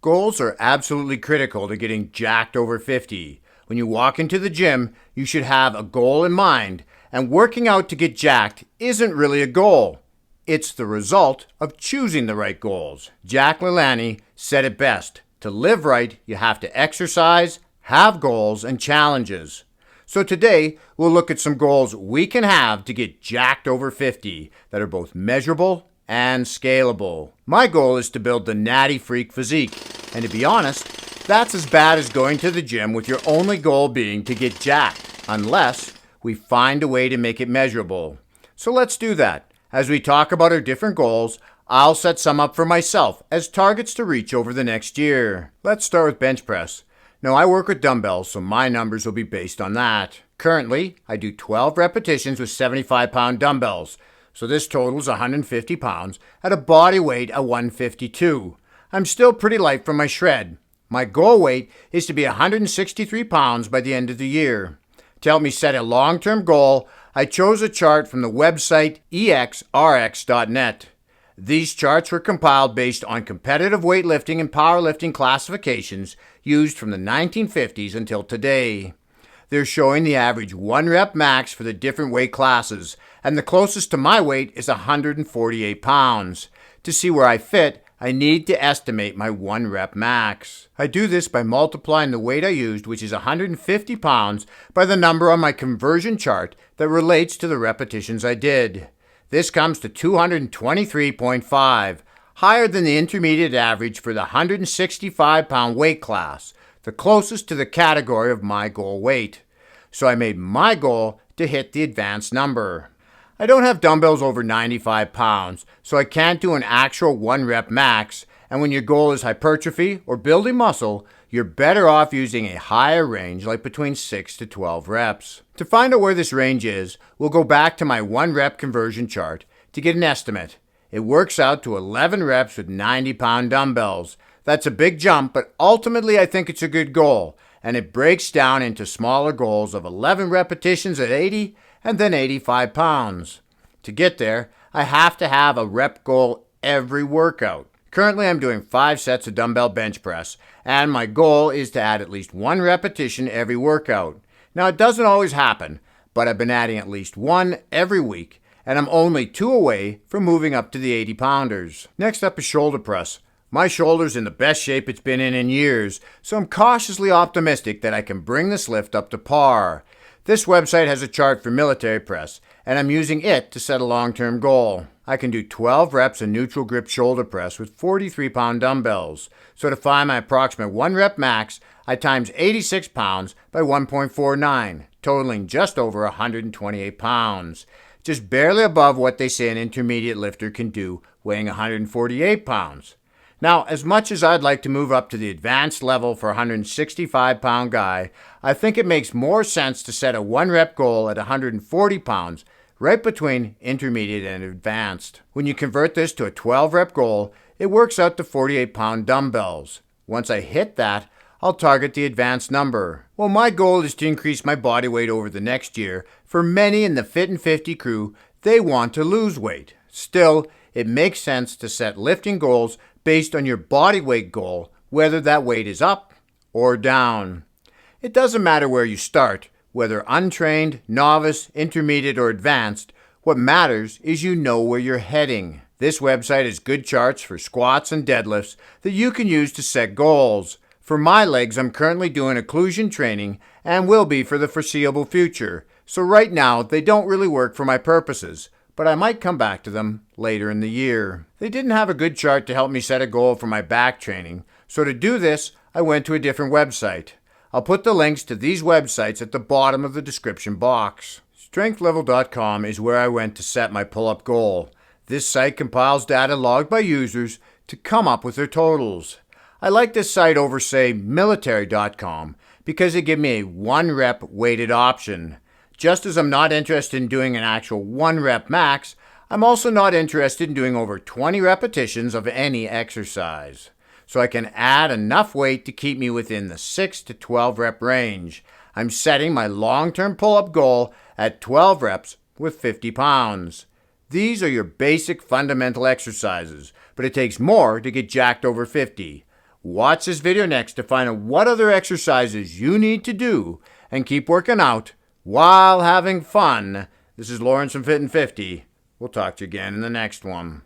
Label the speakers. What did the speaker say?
Speaker 1: Goals are absolutely critical to getting jacked over 50. When you walk into the gym, you should have a goal in mind, and working out to get jacked isn't really a goal. It's the result of choosing the right goals. LaLanne said it best. To live right, you have to exercise, have goals, and challenges. So today, we'll look at some goals we can have to get jacked over 50 that are both measurable and scalable. My goal is to build the Natty Freak Physique, and to be honest, that's as bad as going to the gym with your only goal being to get jacked, unless we find a way to make it measurable. So let's do that. As we talk about our different goals, I'll set some up for myself as targets to reach over the next year. Let's start with bench press. Now, I work with dumbbells, so my numbers will be based on that. Currently, I do 12 repetitions with 75-pound dumbbells, so this totals 150 pounds at a body weight of 152. I'm still pretty light from my shred. My goal weight is to be 163 pounds by the end of the year. To help me set a long-term goal, I chose a chart from the website exrx.net. These charts were compiled based on competitive weightlifting and powerlifting classifications used from the 1950s until today. They're showing the average 1 rep max for the different weight classes, and the closest to my weight is 148 pounds. To see where I fit, I need to estimate my 1 rep max. I do this by multiplying the weight I used, which is 150 pounds, by the number on my conversion chart that relates to the repetitions I did. This comes to 223.5, higher than the intermediate average for the 165-pound weight class, the closest to the category of my goal weight. So I made my goal to hit the advanced number. I don't have dumbbells over 95 pounds, so I can't do an actual 1 rep max, and when your goal is hypertrophy or building muscle, you're better off using a higher range like between 6 to 12 reps. To find out where this range is, we'll go back to my 1 rep conversion chart to get an estimate. It works out to 11 reps with 90-pound dumbbells. That's a big jump, but ultimately I think it's a good goal, and it breaks down into smaller goals of 11 repetitions at 80 and then 85 pounds. To get there, I have to have a rep goal every workout. Currently, I'm doing 5 sets of dumbbell bench press, and my goal is to add at least 1 repetition every workout. Now, it doesn't always happen, but I've been adding at least 1 every week, and I'm only 2 away from moving up to the 80-pounders. Next up is shoulder press. My shoulder's in the best shape it's been in years, so I'm cautiously optimistic that I can bring this lift up to par. This website has a chart for military press, and I'm using it to set a long-term goal. I can do 12 reps of neutral grip shoulder press with 43-pound dumbbells. So to find my approximate 1 rep max, I times 86 pounds by 1.49, totaling just over 128 pounds. Just barely above what they say an intermediate lifter can do, weighing 148 pounds. Now, as much as I'd like to move up to the advanced level for a 165-pound guy, I think it makes more sense to set a 1 rep goal at 140 pounds, right between intermediate and advanced. When you convert this to a 12 rep goal, it works out to 48-pound dumbbells. Once I hit that, I'll target the advanced number. Well, my goal is to increase my body weight over the next year. For many in the Fit and 50 crew, they want to lose weight. Still, it makes sense to set lifting goals based on your body weight goal, whether that weight is up or down. It doesn't matter where you start, whether untrained, novice, intermediate, or advanced. What matters is you know where you're heading. This website has good charts for squats and deadlifts that you can use to set goals. For my legs, I'm currently doing occlusion training and will be for the foreseeable future. So right now, they don't really work for my purposes, but I might come back to them later in the year. They didn't have a good chart to help me set a goal for my back training, so to do this, I went to a different website. I'll put the links to these websites at the bottom of the description box. Strengthlevel.com is where I went to set my pull-up goal. This site compiles data logged by users to come up with their totals. I like this site over, say, military.com because it gives me a 1 rep weighted option. Just as I'm not interested in doing an actual 1 rep max, I'm also not interested in doing over 20 repetitions of any exercise. So I can add enough weight to keep me within the 6 to 12 rep range. I'm setting my long-term pull-up goal at 12 reps with 50 pounds. These are your basic fundamental exercises, but it takes more to get jacked over 50. Watch this video next to find out what other exercises you need to do and keep working out while having fun. This is Lawrence from Fit and 50. We'll talk to you again in the next one.